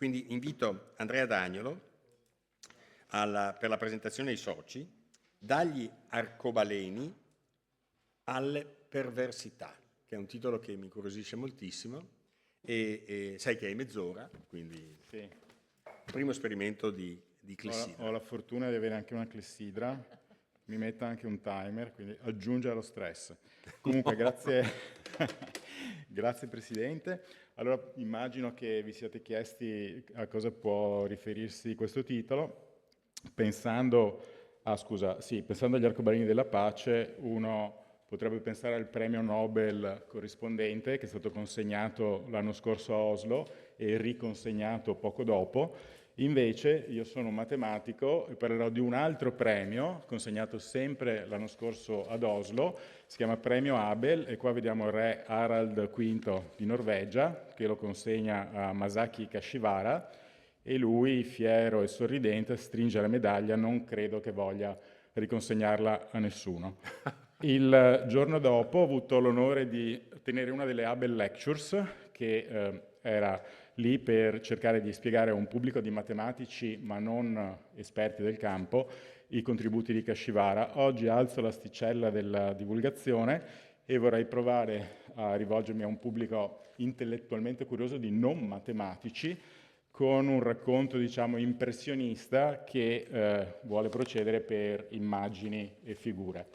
quindi invito Andrea D'Agnolo per la presentazione ai soci, dagli arcobaleni alle perversità, che è un titolo che mi incuriosisce moltissimo e sai che hai mezz'ora, quindi sì. Primo esperimento di clessidra. Ho la fortuna di avere anche una clessidra, mi metta anche un timer, quindi aggiunge allo stress. Comunque, grazie, grazie Presidente. Allora, immagino che vi siate chiesti a cosa può riferirsi questo titolo. Pensando agli arcobaleni della pace, uno potrebbe pensare al premio Nobel corrispondente che è stato consegnato l'anno scorso a Oslo e riconsegnato poco dopo. Invece io sono un matematico e parlerò di un altro premio consegnato sempre l'anno scorso ad Oslo, si chiama Premio Abel e qua vediamo il re Harald V di Norvegia che lo consegna a Masaki Kashiwara e lui, fiero e sorridente, stringe la medaglia, non credo che voglia riconsegnarla a nessuno. Il giorno dopo ho avuto l'onore di tenere una delle Abel Lectures, che era lì per cercare di spiegare a un pubblico di matematici, ma non esperti del campo, i contributi di Kashiwara. Oggi alzo l'asticella della divulgazione e vorrei provare a rivolgermi a un pubblico intellettualmente curioso di non matematici, con un racconto, diciamo, impressionista che vuole procedere per immagini e figure.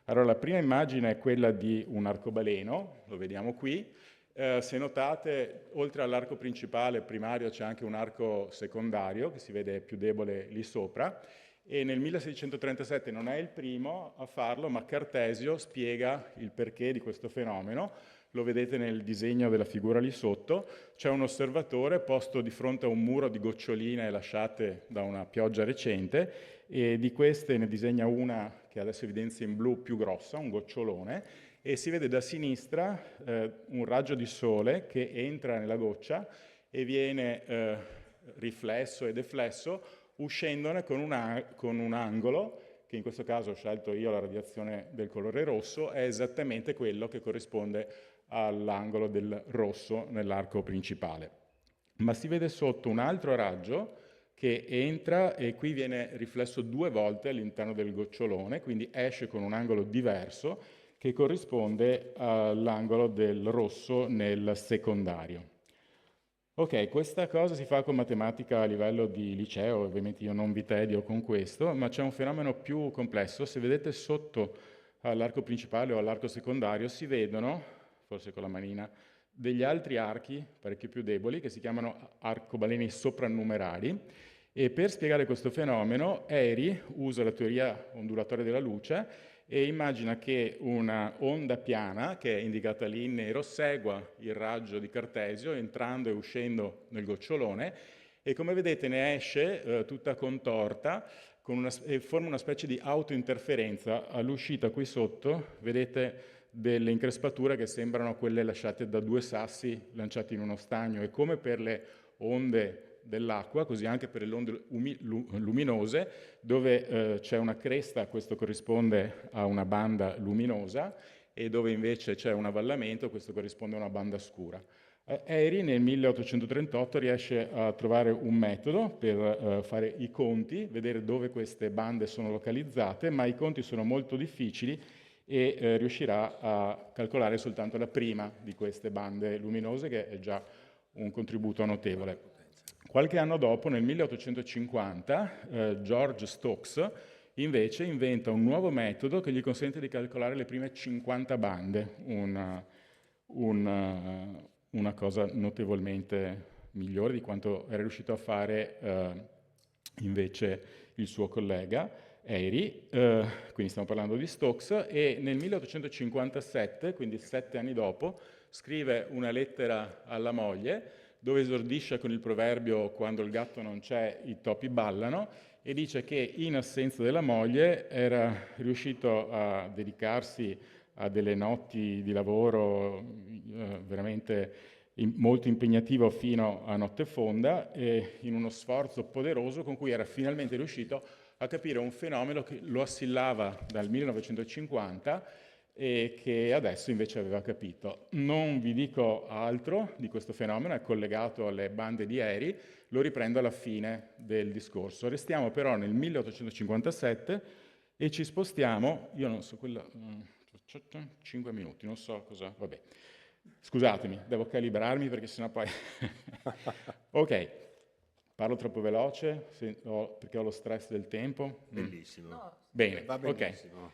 Allora, la prima immagine è quella di un arcobaleno, lo vediamo qui. Se notate, oltre all'arco principale primario c'è anche un arco secondario, che si vede più debole lì sopra, e nel 1637 non è il primo a farlo, ma Cartesio spiega il perché di questo fenomeno. Lo vedete nel disegno della figura lì sotto, c'è un osservatore posto di fronte a un muro di goccioline lasciate da una pioggia recente e di queste ne disegna una che adesso evidenzia in blu più grossa, un gocciolone, e si vede da sinistra un raggio di sole che entra nella goccia e viene riflesso e deflesso uscendone con un angolo che in questo caso ho scelto io, la radiazione del colore rosso, è esattamente quello che corrisponde all'angolo del rosso nell'arco principale. Ma si vede sotto un altro raggio che entra e qui viene riflesso 2 volte all'interno del gocciolone, quindi esce con un angolo diverso che corrisponde all'angolo del rosso nel secondario. Ok, questa cosa si fa con matematica a livello di liceo, ovviamente io non vi tedio con questo, ma c'è un fenomeno più complesso. Se vedete sotto all'arco principale o all'arco secondario si vedono, forse con la manina, degli altri archi parecchio più deboli che si chiamano arcobaleni soprannumerali e per spiegare questo fenomeno Airy usa la teoria ondulatoria della luce e immagina che una onda piana, che è indicata lì in nero, segua il raggio di Cartesio entrando e uscendo nel gocciolone e come vedete ne esce tutta contorta e forma una specie di autointerferenza. All'uscita qui sotto vedete delle increspature che sembrano quelle lasciate da 2 sassi lanciati in uno stagno e come per le onde dell'acqua, così anche per le onde luminose, dove c'è una cresta, questo corrisponde a una banda luminosa, e dove invece c'è un avvallamento, questo corrisponde a una banda scura. Airy nel 1838 riesce a trovare un metodo per fare i conti, vedere dove queste bande sono localizzate, ma i conti sono molto difficili e riuscirà a calcolare soltanto la prima di queste bande luminose, che è già un contributo notevole. Qualche anno dopo, nel 1850, George Stokes invece inventa un nuovo metodo che gli consente di calcolare le prime 50 bande, una cosa notevolmente migliore di quanto era riuscito a fare invece il suo collega Airy, quindi stiamo parlando di Stokes, e nel 1857, quindi 7 anni dopo, scrive una lettera alla moglie dove esordisce con il proverbio «quando il gatto non c'è, i topi ballano», e dice che in assenza della moglie era riuscito a dedicarsi a delle notti di lavoro veramente molto impegnativo fino a notte fonda e in uno sforzo poderoso con cui era finalmente riuscito a capire un fenomeno che lo assillava dal 1950 e che adesso invece aveva capito. Non vi dico altro di questo fenomeno, è collegato alle bande di ieri, lo riprendo alla fine del discorso. Restiamo però nel 1857 e ci spostiamo, io non so, 5 minuti, non so cosa, vabbè. Scusatemi, devo calibrarmi perché sennò poi... Ok, parlo troppo veloce perché ho lo stress del tempo? Bellissimo. No, Bene, Va ok. benissimo.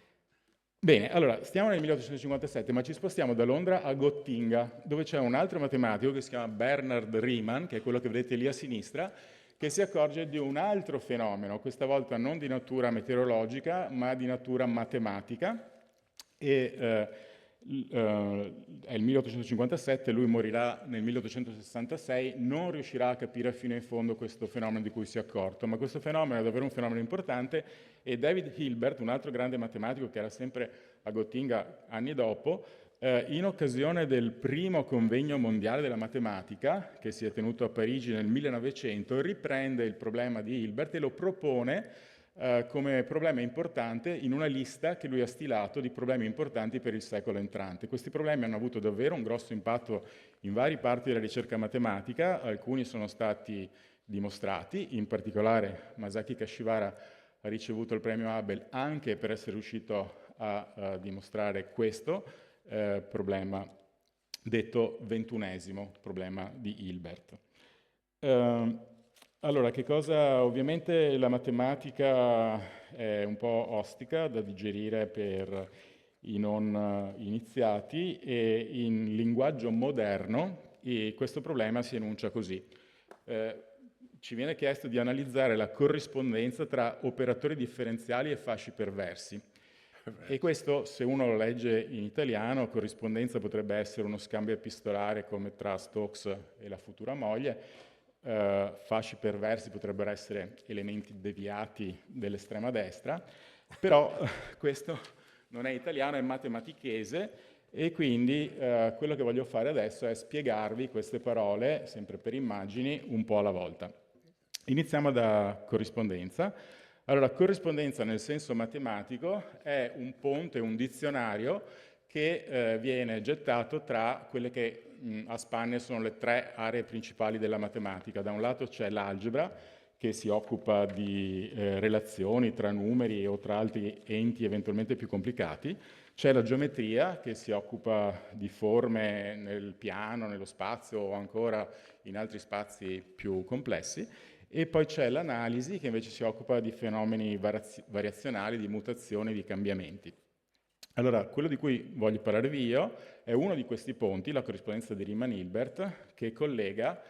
Bene, allora, stiamo nel 1857, ma ci spostiamo da Londra a Gottinga, dove c'è un altro matematico che si chiama Bernard Riemann, che è quello che vedete lì a sinistra, che si accorge di un altro fenomeno, questa volta non di natura meteorologica, ma di natura matematica, e è il 1857, lui morirà nel 1866, non riuscirà a capire fino in fondo questo fenomeno di cui si è accorto, ma questo fenomeno è davvero un fenomeno importante e David Hilbert, un altro grande matematico che era sempre a Gottinga anni dopo, in occasione del primo convegno mondiale della matematica, che si è tenuto a Parigi nel 1900, riprende il problema di Hilbert e lo propone come problema importante in una lista che lui ha stilato di problemi importanti per il secolo entrante. Questi problemi hanno avuto davvero un grosso impatto in varie parti della ricerca matematica, alcuni sono stati dimostrati, in particolare Masaki Kashiwara ha ricevuto il premio Abel anche per essere riuscito a dimostrare questo problema, detto ventunesimo problema di Hilbert. Allora, che cosa? Ovviamente la matematica è un po' ostica da digerire per i non iniziati e in linguaggio moderno questo problema si enuncia così. Ci viene chiesto di analizzare la corrispondenza tra operatori differenziali e fasci perversi. E questo, se uno lo legge in italiano, corrispondenza potrebbe essere uno scambio epistolare come tra Stokes e la futura moglie, fasci perversi potrebbero essere elementi deviati dell'estrema destra, però questo non è italiano, è matematichese e quindi quello che voglio fare adesso è spiegarvi queste parole, sempre per immagini, un po' alla volta. Iniziamo da corrispondenza. Allora, corrispondenza nel senso matematico è un ponte, un dizionario che viene gettato tra quelle che a spanne sono le tre aree principali della matematica. Da un lato c'è l'algebra, che si occupa di relazioni tra numeri o tra altri enti eventualmente più complicati. C'è la geometria, che si occupa di forme nel piano, nello spazio o ancora in altri spazi più complessi. E poi c'è l'analisi, che invece si occupa di fenomeni variazionali, di mutazioni, di cambiamenti. Allora, quello di cui voglio parlarvi io è uno di questi ponti, la corrispondenza di Riemann-Hilbert, che collega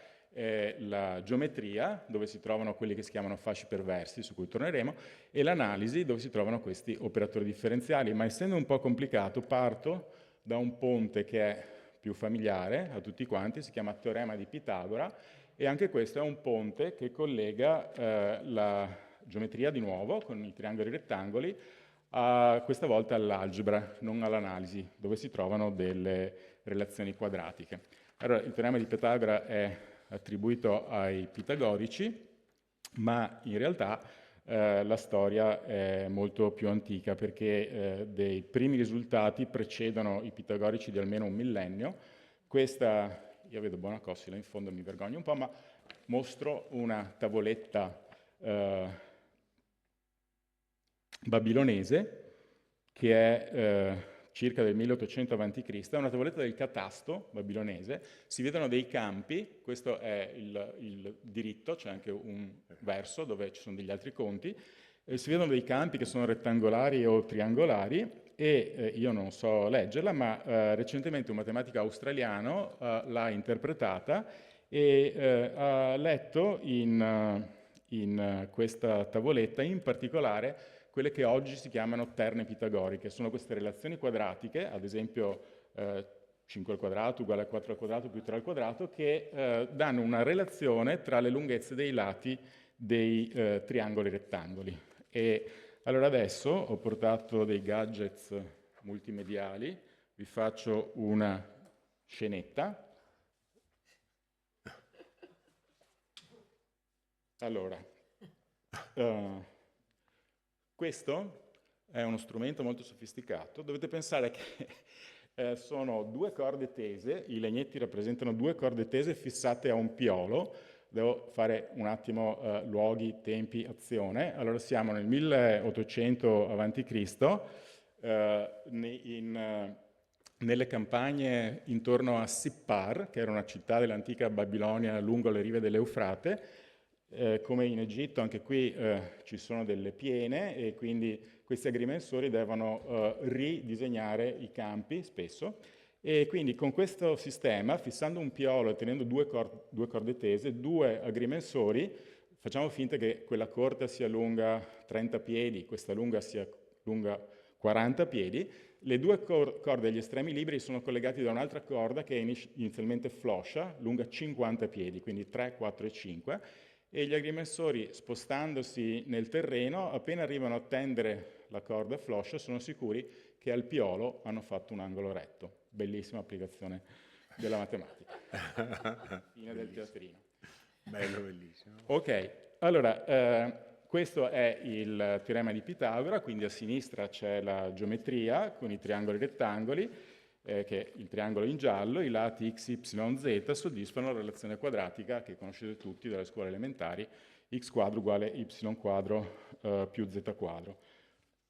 la geometria, dove si trovano quelli che si chiamano fasci perversi, su cui torneremo, e l'analisi, dove si trovano questi operatori differenziali. Ma essendo un po' complicato, parto da un ponte che è più familiare a tutti quanti, si chiama Teorema di Pitagora, e anche questo è un ponte che collega la geometria di nuovo, con i triangoli rettangoli, questa volta all'algebra, non all'analisi, dove si trovano delle relazioni quadratiche. Allora, il teorema di Pitagora è attribuito ai pitagorici, ma in realtà la storia è molto più antica perché dei primi risultati precedono i pitagorici di almeno un millennio. Questa, io vedo Buonacossi là in fondo, mi vergogno un po', ma mostro una tavoletta babilonese che è circa del 1800 a.C., è una tavoletta del catasto babilonese, si vedono dei campi, questo è il diritto, c'è anche un verso dove ci sono degli altri conti, si vedono dei campi che sono rettangolari o triangolari e io non so leggerla, ma recentemente un matematico australiano l'ha interpretata e ha letto in questa tavoletta in particolare quelle che oggi si chiamano terne pitagoriche. Sono queste relazioni quadratiche, ad esempio 5 al quadrato uguale a 4 al quadrato più 3 al quadrato, che danno una relazione tra le lunghezze dei lati dei triangoli rettangoli. E allora adesso ho portato dei gadgets multimediali, vi faccio una scenetta. Allora, questo è uno strumento molto sofisticato. Dovete pensare che sono due corde tese, i legnetti rappresentano due corde tese fissate a un piolo. Devo fare un attimo luoghi, tempi, azione. Allora siamo nel 1800 a.C., nelle campagne intorno a Sippar, che era una città dell'antica Babilonia lungo le rive dell'Eufrate. Come in Egitto, anche qui ci sono delle piene e quindi questi agrimensori devono ridisegnare i campi spesso. E quindi con questo sistema, fissando un piolo e tenendo due corde tese, due agrimensori, facciamo finta che quella corta sia lunga 30 piedi, questa lunga sia lunga 40 piedi, le due corde agli estremi liberi sono collegati da un'altra corda che è inizialmente floscia, lunga 50 piedi, quindi 3, 4 e 5, e gli agrimensori, spostandosi nel terreno, appena arrivano a tendere la corda floscia, sono sicuri che al piolo hanno fatto un angolo retto. Bellissima applicazione della matematica. Fine del teatrino. Bello, bellissimo. Ok, allora, questo è il teorema di Pitagora, quindi a sinistra c'è la geometria con i triangoli rettangoli, che il triangolo in giallo, i lati x, y, z soddisfano la relazione quadratica che conoscete tutti dalle scuole elementari, x quadro uguale y quadro più z quadro.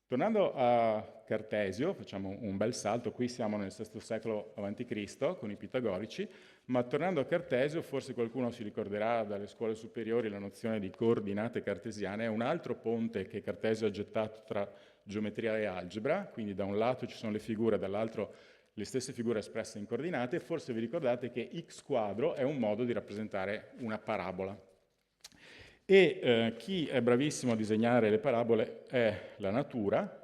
Tornando a Cartesio, facciamo un bel salto, qui siamo nel VI secolo a.C. con i pitagorici, ma tornando a Cartesio, forse qualcuno si ricorderà dalle scuole superiori la nozione di coordinate cartesiane, è un altro ponte che Cartesio ha gettato tra geometria e algebra, quindi da un lato ci sono le figure, dall'altro le stesse figure espresse in coordinate, forse vi ricordate che x quadro è un modo di rappresentare una parabola. E chi è bravissimo a disegnare le parabole è la natura,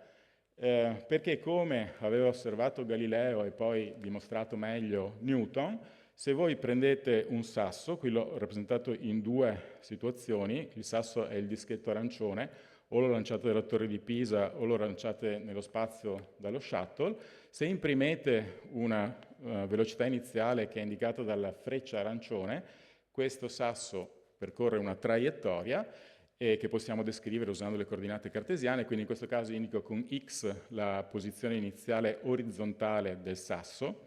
perché come aveva osservato Galileo e poi dimostrato meglio Newton, se voi prendete un sasso, qui l'ho rappresentato in due situazioni, il sasso è il dischetto arancione, o lo lanciate dalla torre di Pisa o lo lanciate nello spazio dallo shuttle, se imprimete una velocità iniziale che è indicata dalla freccia arancione, questo sasso percorre una traiettoria che possiamo descrivere usando le coordinate cartesiane, quindi in questo caso indico con x la posizione iniziale orizzontale del sasso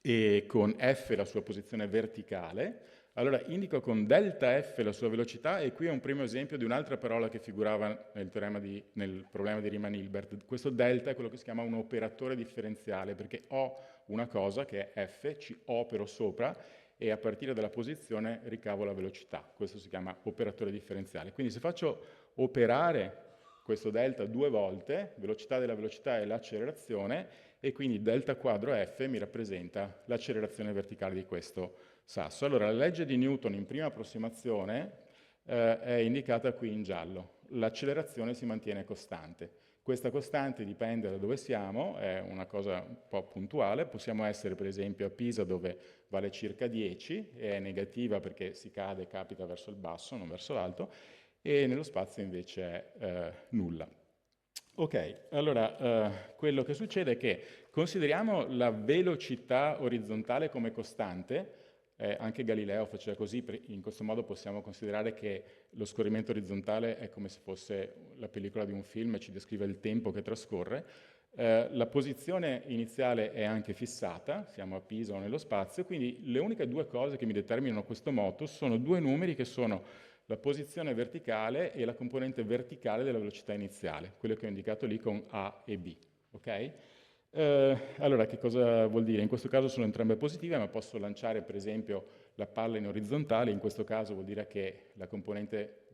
e con f la sua posizione verticale. Allora indico con delta f la sua velocità e qui è un primo esempio di un'altra parola che figurava nel problema di Riemann-Hilbert. Questo delta è quello che si chiama un operatore differenziale perché ho una cosa che è f, ci opero sopra e a partire dalla posizione ricavo la velocità. Questo si chiama operatore differenziale. Quindi se faccio operare questo delta due volte, velocità della velocità è l'accelerazione, e quindi delta quadro f mi rappresenta l'accelerazione verticale di questo sasso. Allora, la legge di Newton in prima approssimazione è indicata qui in giallo. L'accelerazione si mantiene costante. Questa costante dipende da dove siamo, è una cosa un po' puntuale, possiamo essere per esempio a Pisa dove vale circa 10 e è negativa perché si cade e capita verso il basso, non verso l'alto, e nello spazio invece è nulla. Ok, allora quello che succede è che consideriamo la velocità orizzontale come costante, anche Galileo faceva così, in questo modo possiamo considerare che lo scorrimento orizzontale è come se fosse la pellicola di un film e ci descrive il tempo che trascorre. La posizione iniziale è anche fissata, siamo a Pisa o nello spazio, quindi le uniche due cose che mi determinano questo moto sono due numeri che sono la posizione verticale e la componente verticale della velocità iniziale, quello che ho indicato lì con A e B. Okay? Allora, che cosa vuol dire? In questo caso sono entrambe positive, ma posso lanciare per esempio la palla in orizzontale, in questo caso vuol dire che la componente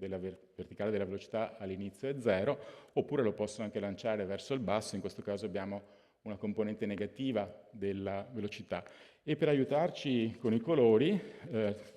verticale della velocità all'inizio è 0, oppure lo posso anche lanciare verso il basso, in questo caso abbiamo una componente negativa della velocità. E per aiutarci con i colori,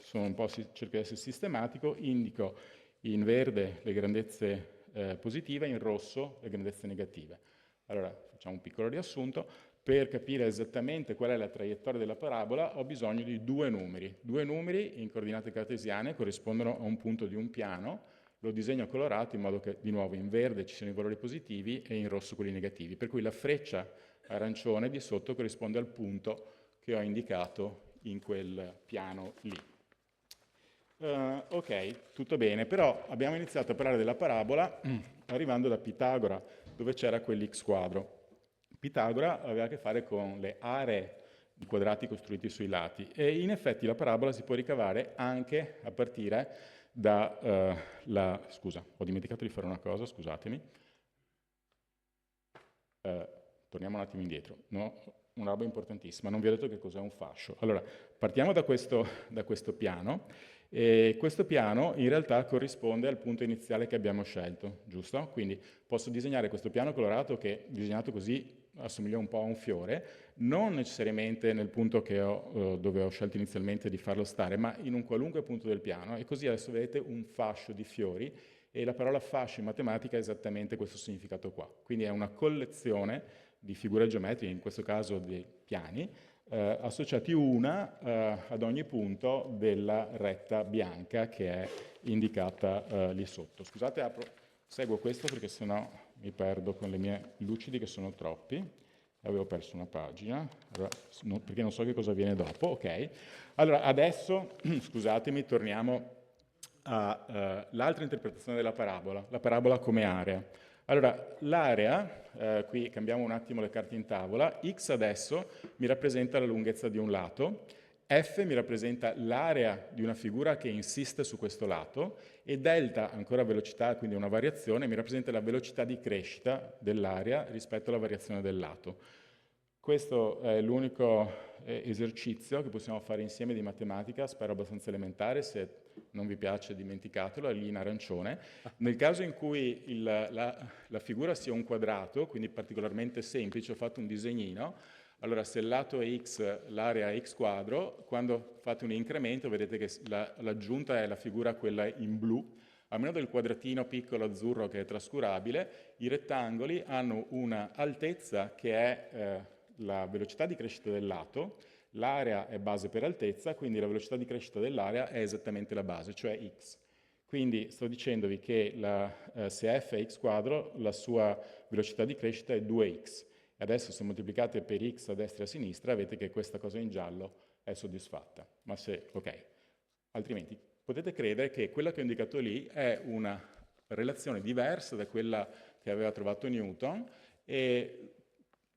cerco di essere sistematico, indico in verde le grandezze positive, in rosso le grandezze negative. Allora, facciamo un piccolo riassunto. Per capire esattamente qual è la traiettoria della parabola ho bisogno di due numeri. Due numeri in coordinate cartesiane corrispondono a un punto di un piano. Lo disegno colorato in modo che, di nuovo, in verde ci siano i valori positivi e in rosso quelli negativi. Per cui la freccia arancione di sotto corrisponde al punto che ho indicato in quel piano lì. Ok, tutto bene, però abbiamo iniziato a parlare della parabola arrivando da Pitagora, dove c'era quell'x quadro. Pitagora aveva a che fare con le aree di quadrati costruiti sui lati e in effetti la parabola si può ricavare anche a partire da Scusa, ho dimenticato di fare una cosa, scusatemi. Torniamo un attimo indietro. No? Una roba importantissima, non vi ho detto che cos'è un fascio. Allora, partiamo da questo piano, e questo piano in realtà corrisponde al punto iniziale che abbiamo scelto, giusto? Quindi posso disegnare questo piano colorato che, disegnato così, assomiglia un po' a un fiore, non necessariamente nel punto dove ho scelto inizialmente di farlo stare, ma in un qualunque punto del piano, e così adesso vedete un fascio di fiori, e la parola fascio in matematica ha esattamente questo significato qua. Quindi è una collezione di figure geometriche, in questo caso dei piani, associati una ad ogni punto della retta bianca che è indicata lì sotto. Scusate, seguo questo perché sennò mi perdo con le mie lucidi che sono troppi. Avevo perso una pagina, allora, perché non so che cosa viene dopo. Ok, allora adesso, scusatemi, torniamo all'altra interpretazione della parabola, la parabola come area. Allora, l'area, qui cambiamo un attimo le carte in tavola, x adesso mi rappresenta la lunghezza di un lato, f mi rappresenta l'area di una figura che insiste su questo lato, e delta, ancora velocità, quindi una variazione, mi rappresenta la velocità di crescita dell'area rispetto alla variazione del lato. Questo è l'unico esercizio che possiamo fare insieme di matematica, spero abbastanza elementare, se non vi piace dimenticatelo, è lì in arancione. Nel caso in cui la figura sia un quadrato, quindi particolarmente semplice, ho fatto un disegnino, allora se il lato è x, l'area è x quadro, quando fate un incremento vedete che l'aggiunta è la figura quella in blu, a meno del quadratino piccolo azzurro che è trascurabile, i rettangoli hanno una altezza che è la velocità di crescita del lato, l'area è base per altezza, quindi la velocità di crescita dell'area è esattamente la base, cioè x. Quindi sto dicendovi che se f è x quadro, la sua velocità di crescita è 2x. E adesso se moltiplicate per x a destra e a sinistra, vedete che questa cosa in giallo è soddisfatta. Ma se, ok. Altrimenti potete credere che quella che ho indicato lì è una relazione diversa da quella che aveva trovato Newton, e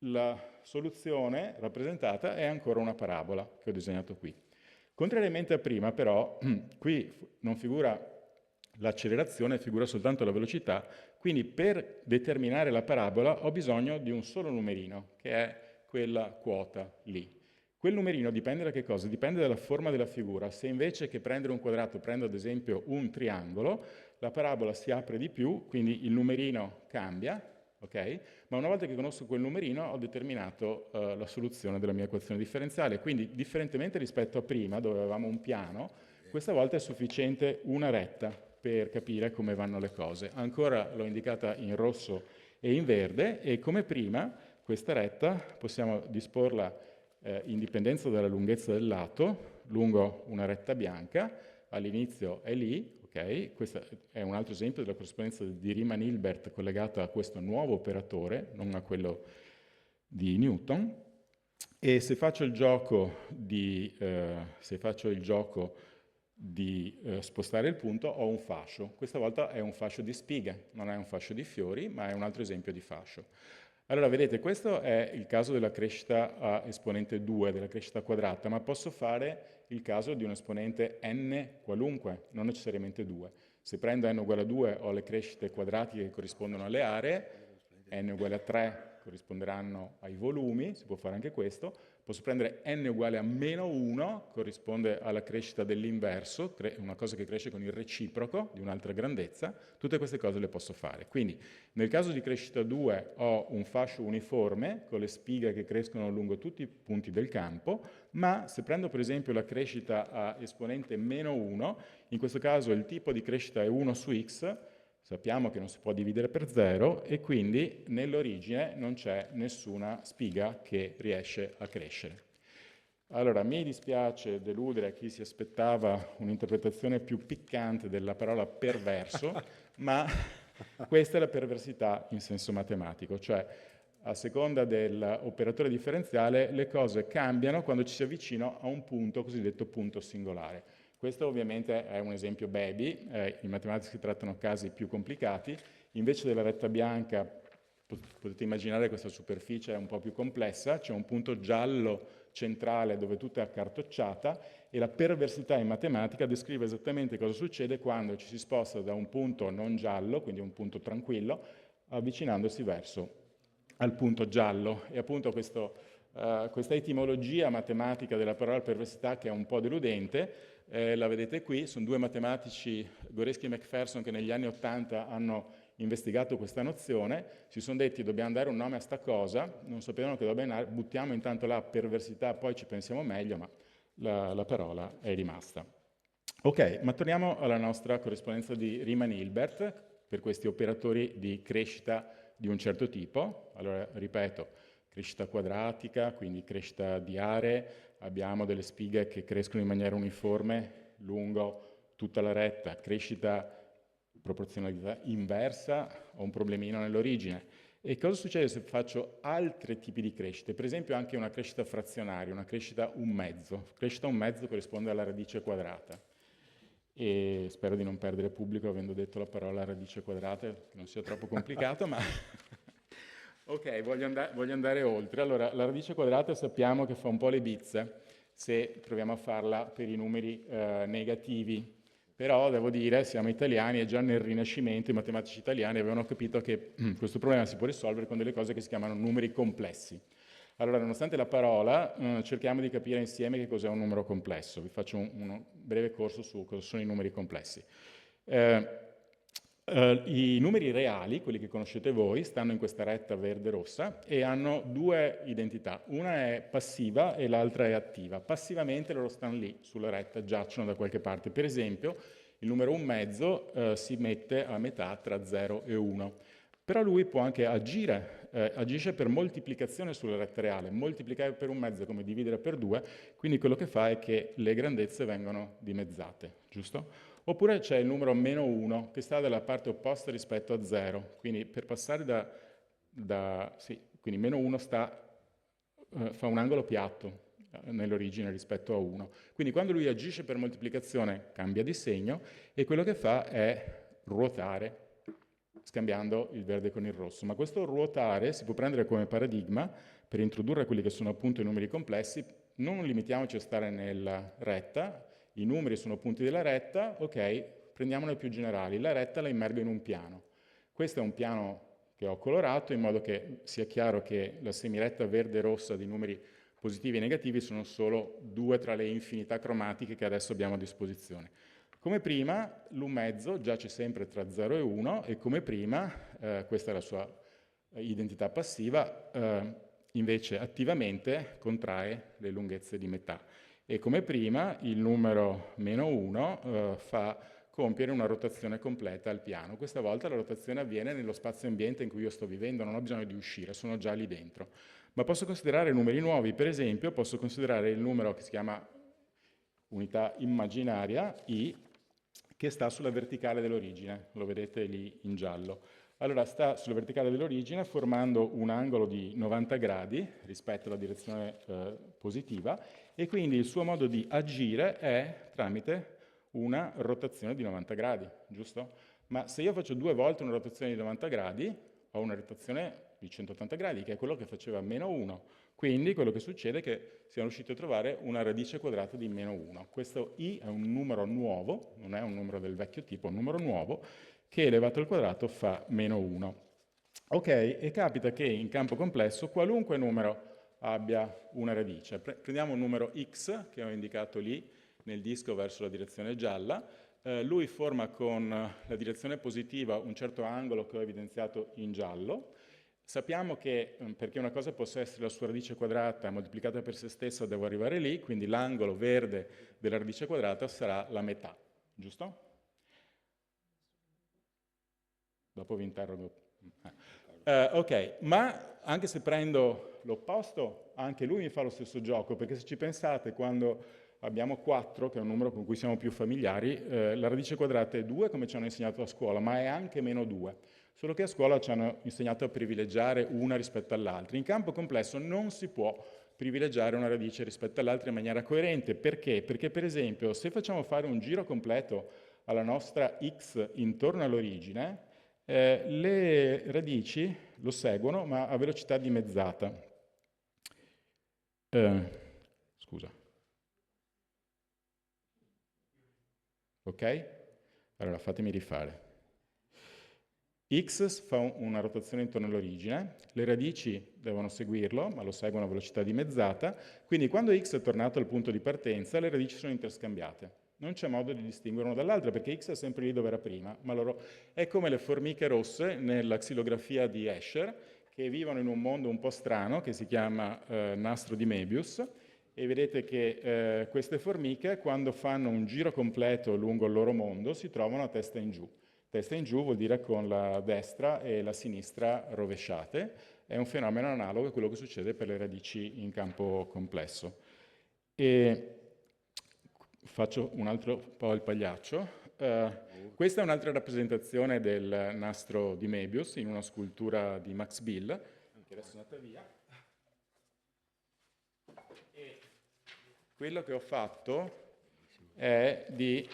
la soluzione rappresentata è ancora una parabola che ho disegnato qui. Contrariamente a prima, però, qui non figura l'accelerazione, figura soltanto la velocità, quindi per determinare la parabola ho bisogno di un solo numerino, che è quella quota lì. Quel numerino dipende da che cosa? Dipende dalla forma della figura. Se invece che prendere un quadrato prendo ad esempio un triangolo, la parabola si apre di più, quindi il numerino cambia, ok? Ma una volta che conosco quel numerino ho determinato la soluzione della mia equazione differenziale. Quindi, differentemente rispetto a prima, dove avevamo un piano, questa volta è sufficiente una retta per capire come vanno le cose. Ancora l'ho indicata in rosso e in verde, e come prima questa retta possiamo disporla in dipendenza dalla lunghezza del lato, lungo una retta bianca, all'inizio è lì, ok? Questo è un altro esempio della corrispondenza di Riemann-Hilbert collegata a questo nuovo operatore, non a quello di Newton. E se faccio il gioco di spostare il punto, ho un fascio. Questa volta è un fascio di spighe, non è un fascio di fiori, ma è un altro esempio di fascio. Allora, vedete, questo è il caso della crescita a esponente 2, della crescita quadrata, ma posso fare il caso di un esponente n qualunque, non necessariamente 2. Se prendo n uguale a 2 ho le crescite quadratiche che corrispondono alle aree, n uguale a 3 corrisponderanno ai volumi, si può fare anche questo. Posso prendere n uguale a meno 1, corrisponde alla crescita dell'inverso, una cosa che cresce con il reciproco di un'altra grandezza. Tutte queste cose le posso fare. Quindi nel caso di crescita 2 ho un fascio uniforme con le spighe che crescono lungo tutti i punti del campo, ma se prendo per esempio la crescita a esponente meno 1, in questo caso il tipo di crescita è 1 su x, sappiamo che non si può dividere per 0 e quindi nell'origine non c'è nessuna spiga che riesce a crescere. Allora, mi dispiace deludere chi si aspettava un'interpretazione più piccante della parola perverso, ma questa è la perversità in senso matematico, cioè a seconda dell'operatore differenziale le cose cambiano quando ci si avvicina a un punto cosiddetto punto singolare. Questo ovviamente è un esempio baby, in matematica si trattano casi più complicati, invece della retta bianca potete immaginare questa superficie è un po' più complessa, c'è un punto giallo centrale dove tutto è accartocciata e la perversità in matematica descrive esattamente cosa succede quando ci si sposta da un punto non giallo, quindi un punto tranquillo, avvicinandosi verso al punto giallo. E appunto questa etimologia matematica della parola perversità, che è un po' deludente, la vedete qui, sono due matematici, Goreski e McPherson, che negli anni '80 hanno investigato questa nozione, si sono detti dobbiamo dare un nome a sta cosa, non sapevano che dobbiamo buttiamo intanto la perversità, poi ci pensiamo meglio, ma la parola è rimasta. Ok, ma torniamo alla nostra corrispondenza di Riemann-Hilbert per questi operatori di crescita di un certo tipo. Allora, ripeto, crescita quadratica, quindi crescita di aree, abbiamo delle spighe che crescono in maniera uniforme lungo tutta la retta, crescita proporzionalità inversa, ho un problemino nell'origine. E cosa succede se faccio altri tipi di crescite? Per esempio anche una crescita frazionaria, una crescita un mezzo. Crescita un mezzo corrisponde alla radice quadrata. E spero di non perdere pubblico avendo detto la parola radice quadrata, che non sia troppo complicato, ma... Ok, voglio andare oltre. Allora, la radice quadrata sappiamo che fa un po' le bizze se proviamo a farla per i numeri negativi. Però, devo dire, siamo italiani e già nel Rinascimento i matematici italiani avevano capito che questo problema si può risolvere con delle cose che si chiamano numeri complessi. Allora, nonostante la parola, cerchiamo di capire insieme che cos'è un numero complesso. Vi faccio un breve corso su cosa sono i numeri complessi. I numeri reali, quelli che conoscete voi, stanno in questa retta verde-rossa e hanno due identità. Una è passiva e l'altra è attiva. Passivamente loro stanno lì, sulla retta, giacciono da qualche parte. Per esempio, il numero 1 mezzo si mette a metà tra 0 e 1. Però lui può anche agire, agisce per moltiplicazione sulla retta reale. Moltiplicare per 1 mezzo è come dividere per 2, quindi quello che fa è che le grandezze vengono dimezzate, giusto? Oppure c'è il numero meno 1 che sta dalla parte opposta rispetto a 0, quindi per passare quindi meno 1 fa un angolo piatto nell'origine rispetto a 1. Quindi quando lui agisce per moltiplicazione cambia di segno e quello che fa è ruotare, scambiando il verde con il rosso. Ma questo ruotare si può prendere come paradigma per introdurre quelli che sono appunto i numeri complessi. Non limitiamoci a stare nella retta, i numeri sono punti della retta, ok, prendiamole più generali. La retta la immergo in un piano. Questo è un piano che ho colorato in modo che sia chiaro che la semiretta verde e rossa di numeri positivi e negativi sono solo due tra le infinità cromatiche che adesso abbiamo a disposizione. Come prima, l'un mezzo giace sempre tra 0 e 1 e come prima, questa è la sua identità passiva, invece attivamente contrae le lunghezze di metà. E come prima il numero meno 1 fa compiere una rotazione completa al piano. Questa volta la rotazione avviene nello spazio ambiente in cui io sto vivendo, non ho bisogno di uscire, sono già lì dentro. Ma posso considerare numeri nuovi, per esempio posso considerare il numero che si chiama unità immaginaria, i, che sta sulla verticale dell'origine, lo vedete lì in giallo. Allora sta sulla verticale dell'origine formando un angolo di 90 gradi rispetto alla direzione positiva e quindi il suo modo di agire è tramite una rotazione di 90 gradi, giusto? Ma se io faccio due volte una rotazione di 90 gradi, ho una rotazione di 180 gradi, che è quello che faceva meno 1. Quindi quello che succede è che siamo riusciti a trovare una radice quadrata di meno 1. Questo i è un numero nuovo, non è un numero del vecchio tipo, è un numero nuovo, che elevato al quadrato fa meno 1. Ok, e capita che in campo complesso qualunque numero abbia una radice. Prendiamo un numero x, che ho indicato lì nel disco verso la direzione gialla, lui forma con la direzione positiva un certo angolo che ho evidenziato in giallo. Sappiamo che perché una cosa possa essere la sua radice quadrata moltiplicata per se stessa devo arrivare lì, quindi l'angolo verde della radice quadrata sarà la metà, giusto? Dopo vi interrogo. Ok, ma anche se prendo l'opposto, anche lui mi fa lo stesso gioco, perché se ci pensate, quando abbiamo 4, che è un numero con cui siamo più familiari, la radice quadrata è 2, come ci hanno insegnato a scuola, ma è anche meno 2. Solo che a scuola ci hanno insegnato a privilegiare una rispetto all'altra. In campo complesso non si può privilegiare una radice rispetto all'altra in maniera coerente. Perché? Perché per esempio se facciamo fare un giro completo alla nostra x intorno all'origine, le radici lo seguono ma a velocità dimezzata. Scusa. Ok? Allora fatemi rifare. X fa una rotazione intorno all'origine, le radici devono seguirlo, ma lo seguono a velocità dimezzata, quindi quando X è tornato al punto di partenza, le radici sono interscambiate. Non c'è modo di distinguere una dall'altra, perché X è sempre lì dove era prima, ma loro è come le formiche rosse nella xilografia di Escher, che vivono in un mondo un po' strano, che si chiama nastro di Möbius, e vedete che queste formiche, quando fanno un giro completo lungo il loro mondo, si trovano a testa in giù. Testa in giù vuol dire con la destra e la sinistra rovesciate. È un fenomeno analogo a quello che succede per le radici in campo complesso. E faccio un altro po' il pagliaccio. Questa è un'altra rappresentazione del nastro di Möbius in una scultura di Max Bill, che adesso è andata via. E quello che ho fatto è di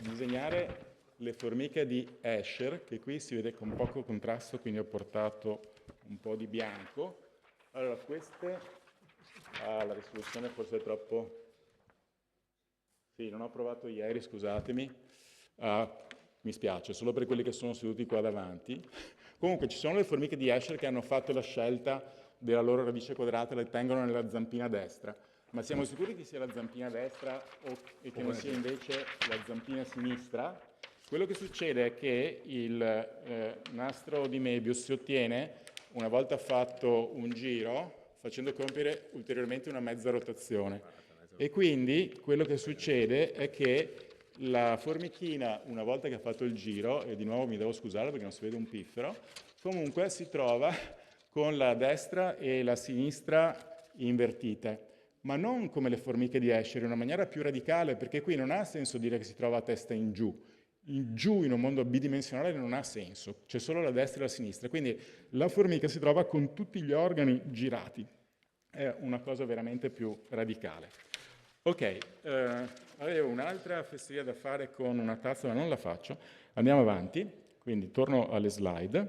disegnare le formiche di Escher, che qui si vede con poco contrasto, quindi ho portato un po' di bianco. Allora, queste... la risoluzione forse è troppo... Sì, non ho provato ieri, scusatemi. Mi spiace, solo per quelli che sono seduti qua davanti. Comunque, ci sono le formiche di Escher che hanno fatto la scelta della loro radice quadrata, le tengono nella zampina destra. Ma siamo sicuri che sia la zampina destra e che non sia invece la zampina sinistra? Quello che succede è che il nastro di Möbius si ottiene una volta fatto un giro, facendo compiere ulteriormente una mezza rotazione. E quindi quello che succede è che la formichina, una volta che ha fatto il giro, e di nuovo mi devo scusare perché non si vede un piffero, comunque si trova con la destra e la sinistra invertite. Ma non come le formiche di Escher, in una maniera più radicale, perché qui non ha senso dire che si trova a testa in giù. In giù in un mondo bidimensionale non ha senso, c'è solo la destra e la sinistra, quindi la formica si trova con tutti gli organi girati, è una cosa veramente più radicale. Ok, avevo un'altra fesseria da fare con una tazza, ma non la faccio, andiamo avanti, quindi torno alle slide.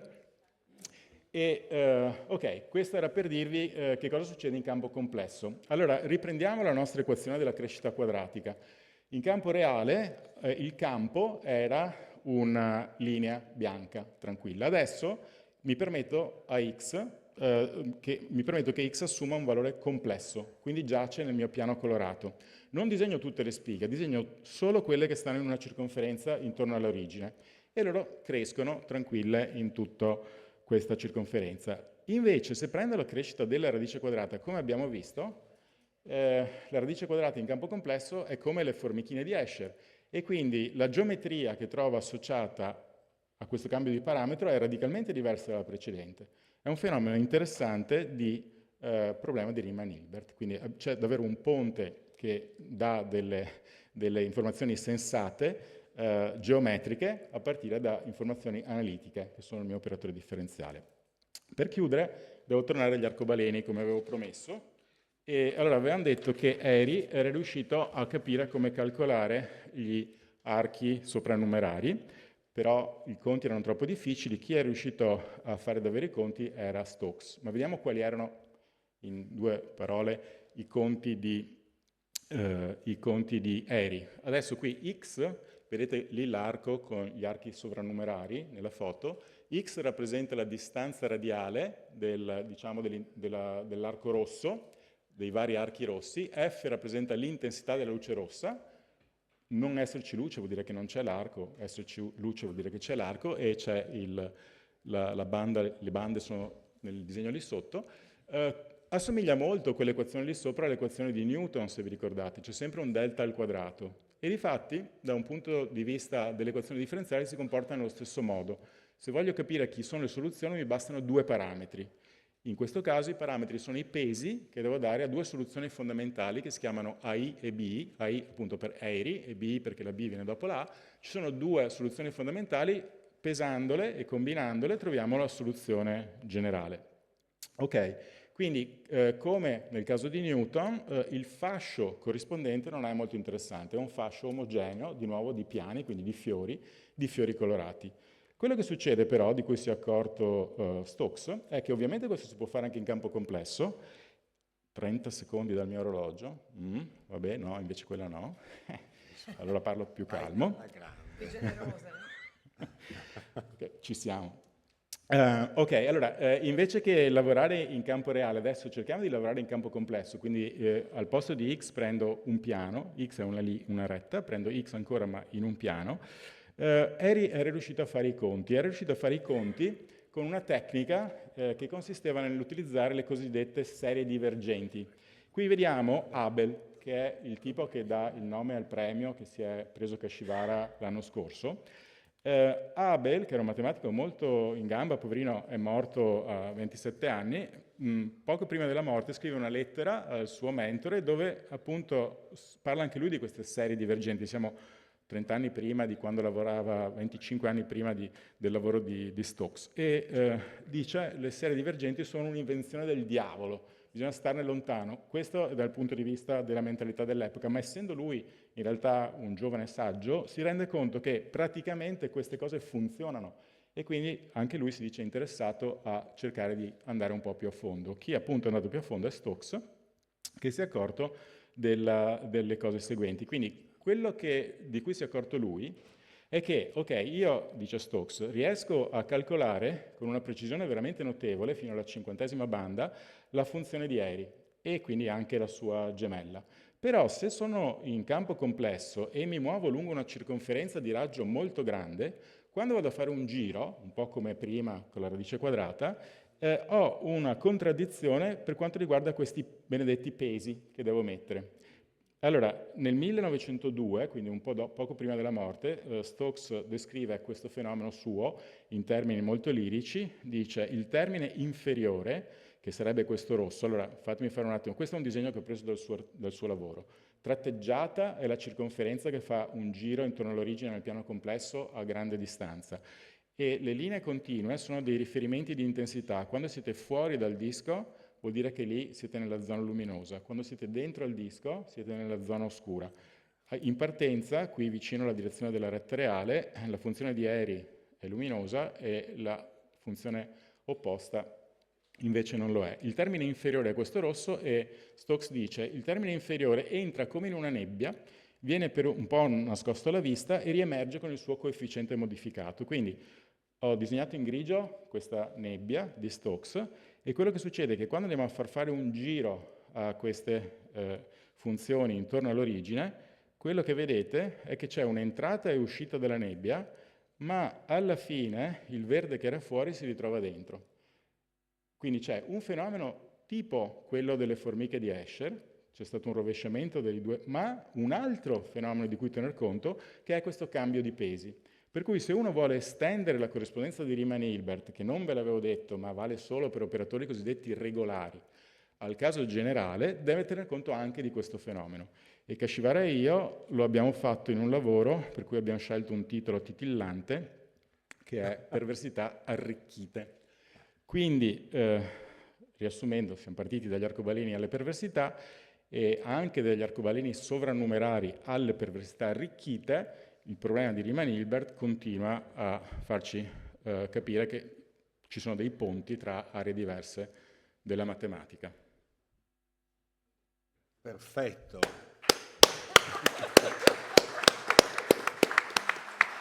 E, ok, questo era per dirvi che cosa succede in campo complesso. Allora, riprendiamo la nostra equazione della crescita quadratica. In campo reale il campo era una linea bianca, tranquilla. Adesso mi permetto che x assuma un valore complesso, quindi giace nel mio piano colorato. Non disegno tutte le spighe, disegno solo quelle che stanno in una circonferenza intorno all'origine e loro crescono tranquille in tutta questa circonferenza. Invece, se prendo la crescita della radice quadrata, come abbiamo visto, la radice quadrata in campo complesso è come le formichine di Escher e quindi la geometria che trovo associata a questo cambio di parametro è radicalmente diversa dalla precedente. È un fenomeno interessante di problema di Riemann-Hilbert, quindi c'è davvero un ponte che dà delle informazioni sensate, geometriche, a partire da informazioni analitiche, che sono il mio operatore differenziale. Per chiudere, devo tornare agli arcobaleni, come avevo promesso. E allora avevamo detto che Airy era riuscito a capire come calcolare gli archi soprannumerari, però i conti erano troppo difficili. Chi è riuscito a fare davvero i conti era Stokes. Ma vediamo quali erano, in due parole, i conti di Airy. Adesso qui x, vedete lì l'arco con gli archi sovrannumerari nella foto, x rappresenta la distanza radiale dell'arco rosso, dei vari archi rossi, F rappresenta l'intensità della luce rossa, non esserci luce vuol dire che non c'è l'arco, esserci luce vuol dire che c'è l'arco e c'è la banda, le bande sono nel disegno lì sotto. Assomiglia molto a quell'equazione lì sopra all'equazione di Newton, se vi ricordate, c'è sempre un delta al quadrato. E difatti, da un punto di vista dell'equazione differenziale, si comporta nello stesso modo. Se voglio capire chi sono le soluzioni, mi bastano due parametri. In questo caso i parametri sono i pesi che devo dare a due soluzioni fondamentali che si chiamano AI e BI, AI appunto per Airy e BI perché la B viene dopo la A. Ci sono due soluzioni fondamentali, pesandole e combinandole troviamo la soluzione generale. Ok, Quindi, come nel caso di Newton, il fascio corrispondente non è molto interessante, è un fascio omogeneo, di nuovo di piani, quindi di fiori colorati. Quello che succede però, di cui si è accorto Stokes, è che ovviamente questo si può fare anche in campo complesso. 30 secondi dal mio orologio, vabbè, no, invece quella no. Allora parlo più calmo. Più generosa. Okay, ci siamo. Ok, allora, invece che lavorare in campo reale, adesso cerchiamo di lavorare in campo complesso, quindi al posto di x prendo un piano, x è una retta, prendo x ancora ma in un piano. Harry era riuscito a fare i conti, con una tecnica che consisteva nell'utilizzare le cosiddette serie divergenti. Qui vediamo Abel, che è il tipo che dà il nome al premio che si è preso Kashiwara l'anno scorso. Abel, che era un matematico molto in gamba, poverino, è morto a 27 anni, poco prima della morte scrive una lettera al suo mentore dove appunto parla anche lui di queste serie divergenti. Siamo 30 anni prima di quando lavorava, 25 anni prima del lavoro di Stokes. E dice le serie divergenti sono un'invenzione del diavolo, bisogna starne lontano. Questo è dal punto di vista della mentalità dell'epoca, ma essendo lui in realtà un giovane saggio, si rende conto che praticamente queste cose funzionano e quindi anche lui si dice interessato a cercare di andare un po' più a fondo. Chi appunto è andato più a fondo è Stokes, che si è accorto delle cose seguenti. Quindi quello di cui si è accorto lui è che, ok, io, dice Stokes, riesco a calcolare con una precisione veramente notevole, fino alla 50ª banda, la funzione di Airy e quindi anche la sua gemella. Però se sono in campo complesso e mi muovo lungo una circonferenza di raggio molto grande, quando vado a fare un giro, un po' come prima con la radice quadrata, ho una contraddizione per quanto riguarda questi benedetti pesi che devo mettere. Allora, nel 1902, quindi poco prima della morte, Stokes descrive questo fenomeno suo in termini molto lirici, dice il termine inferiore, che sarebbe questo rosso, allora fatemi fare un attimo, questo è un disegno che ho preso dal suo lavoro. Tratteggiata è la circonferenza che fa un giro intorno all'origine nel piano complesso a grande distanza. E le linee continue sono dei riferimenti di intensità. Quando siete fuori dal disco vuol dire che lì siete nella zona luminosa. Quando siete dentro al disco siete nella zona oscura. In partenza, qui vicino alla direzione della retta reale, la funzione di Airy è luminosa e la funzione opposta invece non lo è. Il termine inferiore è questo rosso e Stokes dice il termine inferiore entra come in una nebbia, viene per un po' nascosto alla vista e riemerge con il suo coefficiente modificato. Quindi ho disegnato in grigio questa nebbia di Stokes e quello che succede è che quando andiamo a far fare un giro a queste funzioni intorno all'origine, quello che vedete è che c'è un'entrata e uscita della nebbia, ma alla fine il verde che era fuori si ritrova dentro. Quindi c'è un fenomeno tipo quello delle formiche di Escher, c'è stato un rovesciamento dei due, ma un altro fenomeno di cui tener conto, che è questo cambio di pesi. Per cui se uno vuole estendere la corrispondenza di Riemann-Hilbert, che non ve l'avevo detto, ma vale solo per operatori cosiddetti regolari, al caso generale, deve tener conto anche di questo fenomeno. E Kashiwara e io lo abbiamo fatto in un lavoro per cui abbiamo scelto un titolo titillante, che è Perversità arricchite. Quindi, riassumendo, siamo partiti dagli arcobaleni alle perversità e anche dagli arcobaleni sovrannumerari alle perversità arricchite. Il problema di Riemann-Hilbert continua a farci capire che ci sono dei ponti tra aree diverse della matematica. Perfetto.